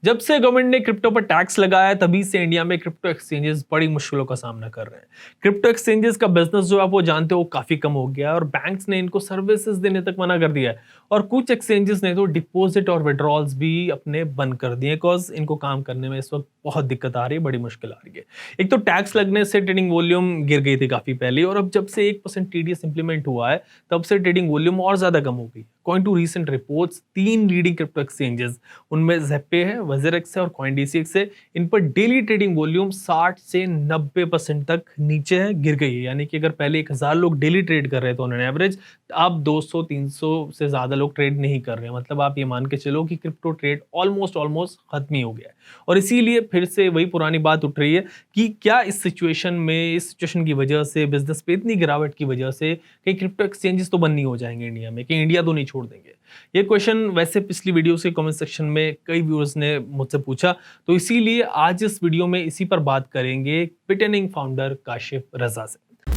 जब से गवर्नमेंट ने क्रिप्टो पर टैक्स लगाया तभी से इंडिया में क्रिप्टो एक्सचेंजेस बड़ी मुश्किलों का सामना कर रहे हैं। क्रिप्टो एक्सचेंजेस का बिजनेस जो आप वो जानते हो काफी कम हो गया है और बैंक्स ने इनको सर्विसेज देने तक मना कर दिया है। और कुछ एक्सचेंजेस ने तो डिपॉजिट और विड्रॉल्स भी अपने बंद कर दिए बिकॉज इनको काम करने में इस वक्त बहुत दिक्कत आ रही है, बड़ी मुश्किल आ रही है। एक तो टैक्स लगने से ट्रेडिंग वॉल्यूम गिर गई थी काफी पहले, और अब जब से 1% टीडीएस इंप्लीमेंट हुआ है तब से ट्रेडिंग वॉल्यूम और ज्यादा कम हो गई। According to recent reports, 3 leading crypto exchanges, उनमें ज़ेपे है, वज़रएक्स है और कॉइनडीसीएक्स है, इन पर डेली ट्रेडिंग वॉल्यूम 60 से 90% तक नीचे है, गिर गई है। यानी कि अगर पहले 1000 लोग डेली ट्रेड कर रहे थे ऑन एन एवरेज, अब 200-300 से ज़्यादा लोग ट्रेड नहीं कर रहे हैं। मतलब आप ये मान के चलो कि क्रिप्टो ट्रेड ऑलमोस्ट ऑलमोस्ट खत्म ही हो गया है। और इसीलिए फिर से वही पुरानी बात उठ रही है कि क्या इस सिचुएशन की वजह से, बिजनेस पे इतनी गिरावट की वजह से कहीं क्रिप्टो एक्सचेंजेस तो बंद नहीं हो जाएंगे इंडिया में, कहीं इंडिया तो नहीं छोड़ देंगे। ये क्वेश्चन वैसे पिछली वीडियो के कमेंट सेक्शन में कई व्यूअर्स ने मुझसे पूछा, तो इसीलिए आज इस वीडियो में इसी पर बात करेंगे बिटनिंग फाउंडर काशिफ रजा से।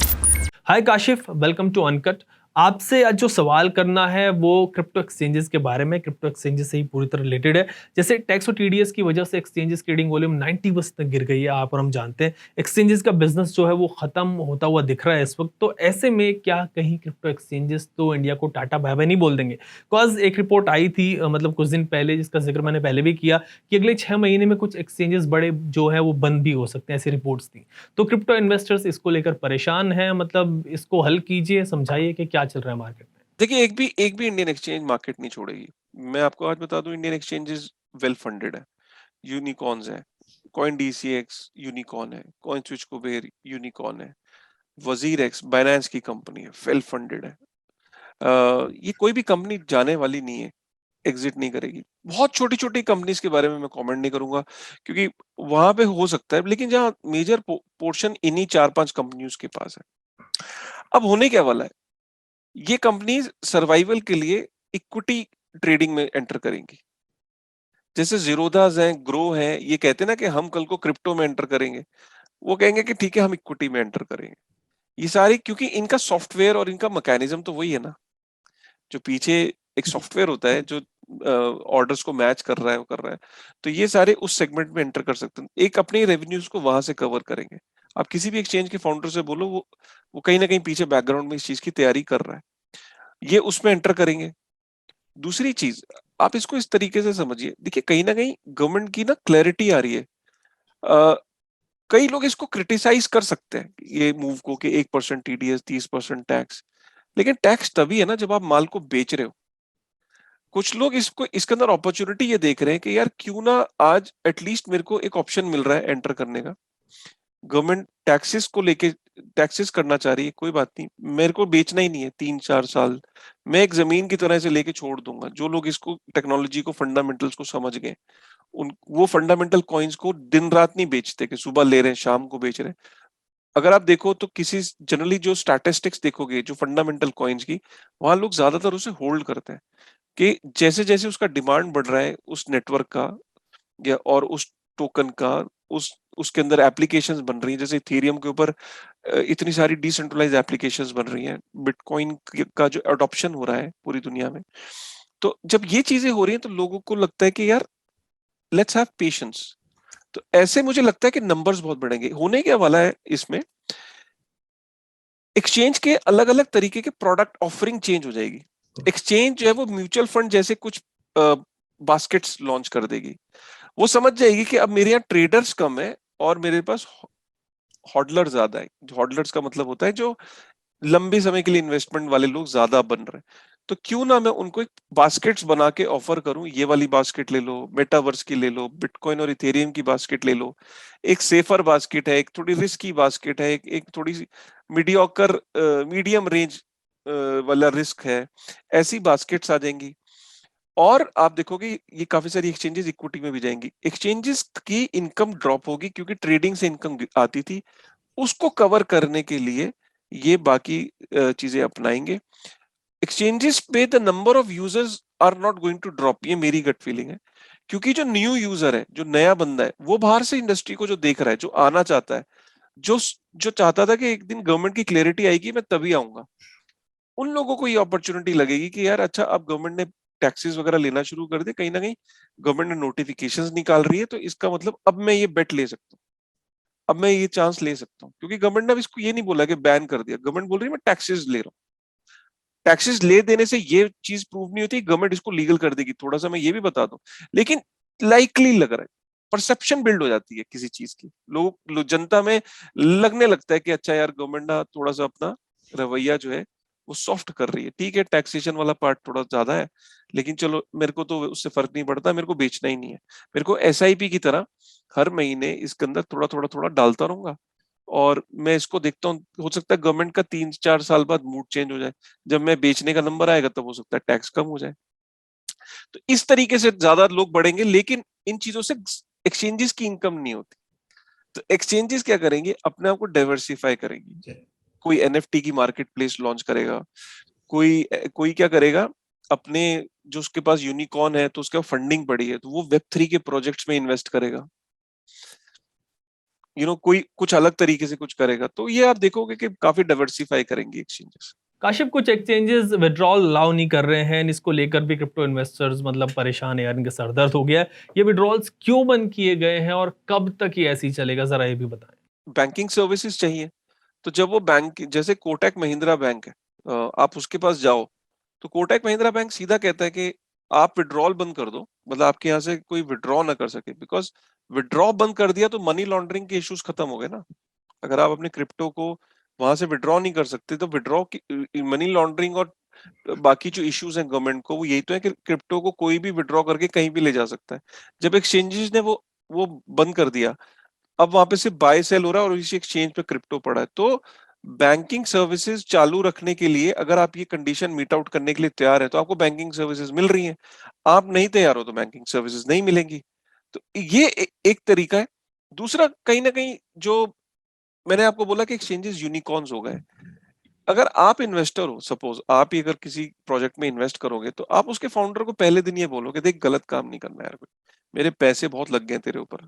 हाय काशिफ, वेलकम टू अनकट। आपसे आज जो सवाल करना है वो क्रिप्टो एक्सचेंजेस के बारे में, क्रिप्टो एक्सचेंजेस से ही पूरी तरह रिलेटेड है। जैसे टैक्स और टीडीएस की वजह से एक्सचेंजेस ट्रेडिंग वॉल्यूम 90% तक गिर गई है, आप और हम जानते हैं। एक्सचेंजेस का बिजनेस जो है वो खत्म होता हुआ दिख रहा है इस वक्त। तो ऐसे में क्या कहीं क्रिप्टो एक्सचेंजेस तो इंडिया को टाटा बाय बाय नहीं बोल देंगे? बिकॉज एक रिपोर्ट आई थी मतलब कुछ दिन पहले, जिसका जिक्र मैंने पहले भी किया, कि अगले 6 महीने में कुछ एक्सचेंजेस बड़े जो है वो बंद भी हो सकते हैं, ऐसी रिपोर्ट्स थी। तो क्रिप्टो इन्वेस्टर्स इसको लेकर परेशान हैं, मतलब इसको हल कीजिए, समझाइए कि क्या चल रहा है मार्केट में। देखिए, एक भी इंडियन एक्सचेंज मार्केट नहीं छोड़ेगी। मैं आपको आज बता दूं, इंडियन एक्सचेंजेस वेल फंडेड है, यूनिकॉर्न्स है। कॉइन डीसीएक्स यूनिकॉर्न है, कॉइन स्विच कुबेर यूनिकॉर्न है, वजीर एक्स बाइनेंस की कंपनी है, वेल फंडेड है। ये कोई भी कंपनी जाने वाली नहीं है, एग्जिट नहीं करेगी। बहुत छोटी छोटी कंपनीज के बारे में मैं कमेंट नहीं करूंगा, क्योंकि वहां पे हो सकता है, लेकिन जहां मेजर पोर्शन इन्हीं 4-5 कंपनियों के पास है। अब होने क्या वाला है, ये कंपनीज सर्वाइवल के लिए इक्विटी ट्रेडिंग में एंटर करेंगी। जैसे जीरोधास हैं, ग्रो हैं, ये कहते हैं ना कि हम कल को क्रिप्टो में एंटर करेंगे। वो कहेंगे कि ठीक है, हम इक्विटी में एंटर करेंगे। ये सारी, क्योंकि इनका सॉफ्टवेयर और इनका मैकेनिज्म तो वही है ना, जो पीछे एक सॉफ्टवेयर होता है जो ऑर्डर्स को मैच कर रहा है, वो कर रहा है। तो ये सारे उस सेगमेंट में एंटर कर सकते हैं, एक अपने रेवेन्यूज को वहां से कवर करेंगे। आप किसी भी एक्सचेंज के फाउंडर से बोलो, वो कहीं ना कहीं पीछे बैकग्राउंड में इस चीज की तैयारी कर रहा है, ये उसमें एंटर करेंगे। दूसरी चीज, आप इसको इस तरीके से समझिए, देखिए कहीं ना कहीं गवर्नमेंट की ना क्लैरिटी आ रही है। अ, कई लोग इसको क्रिटिसाइज कर सकते हैं, ये मूव को, कि 1% टीडीएस, 30% टैक्स। लेकिन टैक्स तभी है ना जब आप माल को बेच रहे हो। कुछ लोग इसको, इसके अंदर अपॉर्चुनिटी ये देख रहे हैं कि यार क्यों ना आज एटलीस्ट मेरे को एक ऑप्शन मिल रहा है एंटर करने का। गवर्नमेंट टैक्सेस को लेके टैक्सेस करना चाह रही है, कोई बात नहीं, मेरे को बेचना ही नहीं है 3-4 साल। मैं एक जमीन की तरह से लेके छोड़ दूंगा। जो लोग इसको, टेक्नोलॉजी को, फंडामेंटल्स को समझ गए, उन वो फंडामेंटल कॉइन्स को दिन रात नहीं बेचते कि सुबह ले रहे हैं शाम को बेच रहे हैं। अगर आप देखो तो किसी, जनरली जो स्टैटिस्टिक्स देखोगे जो फंडामेंटल कॉइन्स की, वहां लोग ज्यादातर उसे होल्ड करते हैं, कि जैसे जैसे उसका डिमांड बढ़ रहा है उस नेटवर्क का, या और उस टोकन का, उस उसके अंदर एप्लीकेशंस बन रही हैं। जैसे इथेरियम के ऊपर इतनी सारी डिसेंट्रलाइज्ड एप्लीकेशंस बन रही हैं, बिटकॉइन का जो अडॉप्शन हो रहा है पूरी दुनिया में। तो जब ये चीजें हो रही हैं तो लोगों को लगता है कि यार लेट्स हैव पेशेंस। तो ऐसे मुझे लगता है कि नंबर्स बहुत बढ़ेंगे। होने क्या वाला है इसमें, एक्सचेंज के अलग अलग तरीके के प्रोडक्ट ऑफरिंग चेंज हो जाएगी। एक्सचेंज जो है वो म्यूचुअल फंड जैसे कुछ बास्केट्स लॉन्च कर देगी। वो समझ जाएगी कि अब मेरे यहाँ ट्रेडर्स कम है और मेरे पास हॉडलर ज्यादा है। हॉडलर्स का मतलब होता है जो लंबे समय के लिए इन्वेस्टमेंट वाले लोग ज्यादा बन रहे हैं। तो क्यों ना मैं उनको एक बास्केट्स बना के ऑफर करूं, ये वाली बास्केट ले लो, मेटावर्स की ले लो, बिटकॉइन और इथेरियम की बास्केट ले लो। एक सेफर बास्केट है, एक थोड़ी रिस्की बास्केट है, एक थोड़ी सी मीडियोकर, मीडियम रेंज वाला रिस्क है। ऐसी बास्केट्स आ जाएंगी। और आप देखोगे ये काफी सारी एक्सचेंजेस इक्विटी में भी जाएंगी। एक्सचेंजेस की इनकम ड्रॉप होगी क्योंकि ट्रेडिंग से इनकम आती थी, उसको कवर करने के लिए ये बाकी चीजें अपनाएंगे। एक्सचेंजेस पे the number of users are not going to drop, ये मेरी गट फीलिंग है। क्योंकि जो न्यू यूजर है, जो नया बंदा है, वो बाहर से इंडस्ट्री को जो देख रहा है, जो आना चाहता है, जो जो चाहता था कि एक दिन गवर्नमेंट की क्लैरिटी आएगी मैं तभी आऊंगा, उन लोगों को ये अपॉर्चुनिटी लगेगी कि यार अच्छा, अब गवर्नमेंट ने टैक्सेस वगैरह लेना शुरू कर दे, कहीं ना कहीं गवर्नमेंट ने नोटिफिकेशंस निकाल रही है, तो इसका मतलब अब मैं ये बेट ले सकता हूँ, अब मैं ये चांस ले सकता हूँ, क्योंकि गवर्नमेंट ने अब इसको ये नहीं बोला कि बैन कर दिया, गवर्नमेंट बोल रही है मैं टैक्सेस ले रहा हूँ। टैक्सेस ले देने से ये चीज प्रूव नहीं होती, गवर्नमेंट इसको लीगल कर देगी, थोड़ा सा मैं ये भी बता दूं, लेकिन लाइकली लग रहा है, परसेप्शन बिल्ड हो जाती है किसी चीज की, जनता में लगने लगता है कि अच्छा यार गवर्नमेंट ना थोड़ा सा अपना रवैया जो है वो सॉफ्ट कर रही है। ठीक है, टैक्सेशन वाला पार्ट थोड़ा ज्यादा है, लेकिन चलो मेरे को तो उससे फर्क नहीं पड़ता, मेरे को बेचना ही नहीं है, मेरे को एसआईपी की तरह हर महीने इसके अंदर थोड़ा थोड़ा थोड़ा डालता रहूंगा, और मैं इसको देखता हूँ, हो सकता है गवर्नमेंट का 3-4 साल बाद मूड चेंज हो जाए, जब मैं बेचने का नंबर आएगा तब हो सकता है टैक्स कम हो जाए। तो इस तरीके से ज्यादा लोग बढ़ेंगे, लेकिन इन चीजों से एक्सचेंजेस की इनकम नहीं होती। तो एक्सचेंजेस क्या करेंगे, अपने आप को डाइवर्सिफाई करेंगी। कोई एनएफटी की मार्केट प्लेस लॉन्च करेगा, कोई कोई क्या करेगा, अपने जो उसके पास यूनिकॉर्न है तो उसके पास फंडिंग पड़ी है तो वो वेब3 के प्रोजेक्ट्स में इन्वेस्ट करेगा, कोई कुछ अलग तरीके से कुछ करेगा। तो ये आप देखोगे कि काफी डाइवर्सिफाई करेंगे एक्सचेंजेस। काशिफ, कुछ एक्सचेंजेस विड्रॉल अलाउ नहीं कर रहे हैं, इसको लेकर भी क्रिप्टो इन्वेस्टर्स मतलब परेशान है यार, इनके सर दर्द हो गया है। ये विड्रॉल्स क्यों बंद किए गए हैं और कब तक ये ऐसे ही चलेगा, जरा ये भी बताएं। बैंकिंग सर्विसेज चाहिए, तो जब वो बैंक जैसे कोटक महिंद्रा बैंक है, आप उसके पास जाओ तो कोटक महिंद्रा बैंक सीधा कहता है कि आप विड्रॉल बंद कर दो, मतलब आपके यहाँ से कोई विड्रॉ ना कर सके, बिकॉज विड्रॉ बंद कर दिया तो मनी लॉन्ड्रिंग के इश्यूज खत्म हो गए ना। अगर आप अपने क्रिप्टो को वहां से विड्रॉ नहीं कर सकते तो विड्रॉ की मनी लॉन्ड्रिंग और बाकी जो इश्यूज हैं गवर्नमेंट को, वो यही तो है कि क्रिप्टो को कोई भी विड्रॉ करके कहीं भी ले जा सकता है। जब एक्सचेंजेस ने वो बंद कर दिया, अब वहां पे सिर्फ बाय सेल हो रहा है और इसी एक्सचेंज पे क्रिप्टो पड़ा है। तो बैंकिंग सर्विसेज चालू रखने के लिए अगर आप ये कंडीशन मीट आउट करने के लिए तैयार है तो आपको बैंकिंग सर्विसेज मिल रही हैं, आप नहीं तैयार हो तो बैंकिंग सर्विसेज नहीं मिलेंगी। तो ये एक तरीका है। दूसरा, कहीं ना कहीं जो मैंने आपको बोला कि एक्सचेंजेस यूनिकॉर्न्स हो गए, अगर आप इन्वेस्टर हो, सपोज आप ही अगर किसी प्रोजेक्ट में इन्वेस्ट करोगे तो आप उसके फाउंडर को पहले दिन ये बोलोगे, देख गलत काम नहीं करना यार, मेरे पैसे बहुत लग गए तेरे ऊपर,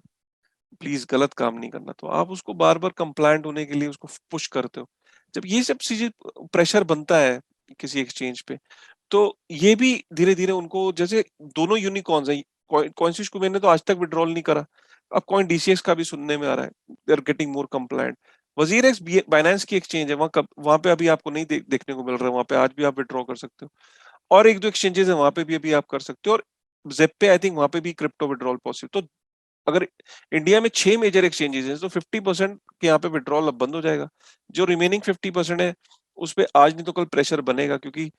प्लीज गलत काम नहीं करना। तो आप उसको बार बार कंप्लायंट होने के लिए उसको पुश करते हो। जब ये सब चीजें प्रेशर बनता है किसी एक्सचेंज पे, तो ये भी धीरे धीरे उनको, जैसे दोनों यूनिकॉर्न्स हैं, कॉइनस्विच को मैंने तो आज तक विड्रॉल नहीं करा, अब कॉइन डीसीएक्स का भी सुनने में आ रहा है, they are getting more compliant. WazirX Binance की एक्सचेंज है, वहां पे अभी आपको नहीं देखने को मिल रहा है, वहां पे आज भी आप विड्रॉ कर सकते हो, और एक दो एक्सचेंजेस है वहां पे भी अभी आप कर सकते हो, और जेप पे आई थिंक वहां पे भी क्रिप्टो विड्रॉल पॉसिबल। तो अगर इंडिया में 6 मेजर एक्सचेंजेस हैं तो 50% के यहाँ पे विड्रॉल अब बंद हो जाएगा। जो रिमेनिंग 50% है उस पे आज नहीं तो कल प्रेशर बनेगा, क्योंकि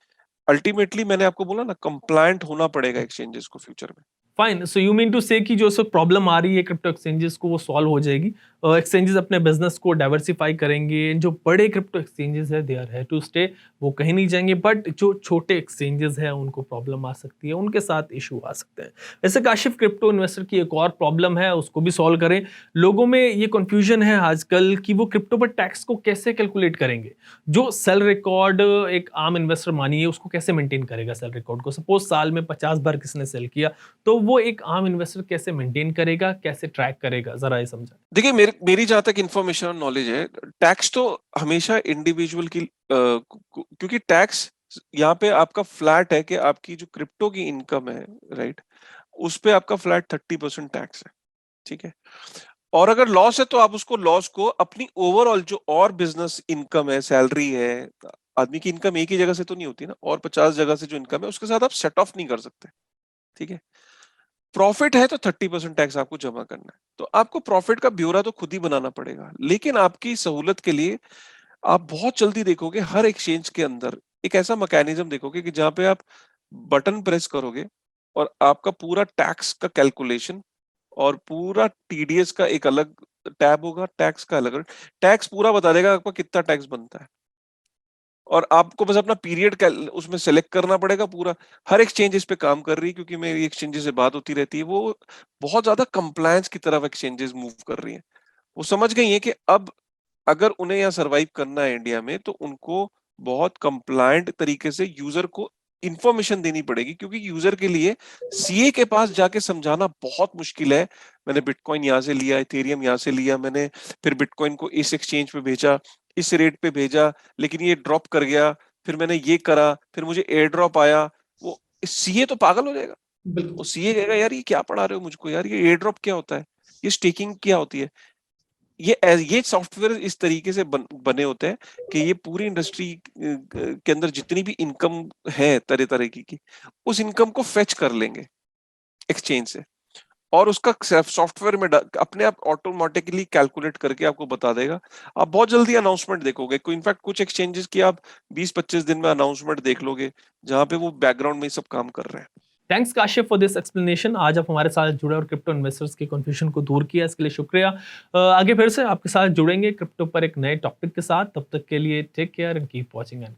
अल्टीमेटली मैंने आपको बोला ना, कंप्लायंट होना पड़ेगा एक्सचेंजेस को फ्यूचर में। Fine, so you mean to say कि जो सब प्रॉब्लम आ रही है क्रिप्टो एक्सचेंजेस को, वो सॉल्व हो जाएगी, एक्सचेंजेस अपने बिजनेस को डाइवर्सिफाई करेंगे, जो बड़े क्रिप्टो एक्सचेंजेस है दे आर है टू स्टे, वो कहीं नहीं जाएंगे, बट जो छोटे एक्सचेंजेस है उनको प्रॉब्लम आ सकती है, उनके साथ इशू आ सकते हैं। वैसे काशिफ, क्रिप्टो इन्वेस्टर की एक और प्रॉब्लम है, उसको भी सॉल्व करें। लोगों में ये कंफ्यूजन है आजकल कि वो क्रिप्टो पर टैक्स को कैसे कैलकुलेट करेंगे। जो सेल रिकॉर्ड एक आम इन्वेस्टर मानिए उसको कैसे मेंटेन करेगा सेल रिकॉर्ड को, सपोज साल में 50 बार किसने सेल किया, तो वो एक आम इन्वेस्टर कैसे मेंटेन करेगा, कैसे ट्रैक करेगा, जरा ये समझा। देखिए, मेरी जहां तक इन्फॉर्मेशन और नॉलेज है, टैक्स तो हमेशा इंडिविजुअल की क्योंकि टैक्स यहाँ पे आपका फ्लैट है कि आपकी जो क्रिप्टो की इनकम है, राइट, उस पे आपका फ्लैट 30% टैक्स है। ठीक है, और अगर लॉस है तो आप उसको लॉस को अपनी ओवरऑल जो और बिजनेस इनकम है, सैलरी है, आदमी की इनकम एक ही जगह से तो नहीं होती ना, और 50 जगह से जो इनकम है उसके साथ आप सेट ऑफ नहीं कर सकते। ठीक है, प्रॉफिट है तो 30% टैक्स आपको जमा करना है, तो आपको प्रॉफिट का ब्यौरा तो खुद ही बनाना पड़ेगा। लेकिन आपकी सहूलत के लिए आप बहुत जल्दी देखोगे हर एक्सचेंज के अंदर एक ऐसा मैकेनिज्म देखोगे कि जहां पे आप बटन प्रेस करोगे और आपका पूरा टैक्स का कैलकुलेशन और पूरा टीडीएस का एक अलग टैब होगा, टैक्स का अलग, टैक्स पूरा बता देगा आपका कितना टैक्स बनता है, और आपको बस अपना पीरियड उसमें सेलेक्ट करना पड़ेगा पूरा। हर एक्सचेंज इस पे काम कर रही है, क्योंकि मेरी एक्सचेंजेस से बात होती रहती है, वो बहुत ज्यादा कंप्लायंस की तरफ एक्सचेंजेस मूव कर रही है। वो समझ गई है कि अब अगर उन्हें यहाँ सरवाइव करना है इंडिया में, तो उनको बहुत कंप्लायंट तरीके से यूजर को इंफॉर्मेशन देनी पड़ेगी, क्योंकि यूजर के लिए सीए के पास जाके समझाना बहुत मुश्किल है। मैंने बिटकॉइन यहाँ से लिया, इथेरियम यहाँ से लिया, मैंने फिर बिटकॉइन को इस एक्सचेंज पे भेजा, इस रेट पे भेजा, लेकिन ये ड्रॉप कर गया, फिर मैंने ये करा, फिर मुझे एयर ड्रॉप आया। वो सीए तो पागल हो जाएगा। बिल्कुल। वो सीए कहेगा यार ये क्या पढ़ा रहे हो मुझको, यार ये एयर ड्रॉप क्या होता है, ये स्टेकिंग क्या होती है। ये सॉफ्टवेयर इस तरीके से बने होते हैं कि ये पूरी इंडस्ट्री के अंदर जितनी भी इनकम है तरह तरह की उस इनकम को फेच कर लेंगे एक्सचेंज से, और उसका सॉफ्टवेयर में अपने आप ऑटोमेटिकली कैलकुलेट करके आपको बता देगा। आप बहुत जल्दी अनाउंसमेंट देखोगे, इनफैक्ट कुछ एक्सचेंजेस की आप 20-25 दिन में अनाउंसमेंट देख लोगे जहां पे वो बैकग्राउंड में सब काम कर रहे हैं। Thanks Kashif for this explanation. आज आप हमारे साथ जुड़े और क्रिप्टो इन्वेस्टर्स के कंफ्यूजन को दूर किया, इसके लिए शुक्रिया। आगे फिर से आपके साथ जुड़ेंगे क्रिप्टो पर एक नए टॉपिक के साथ। तब तक के लिए take care and keep watching and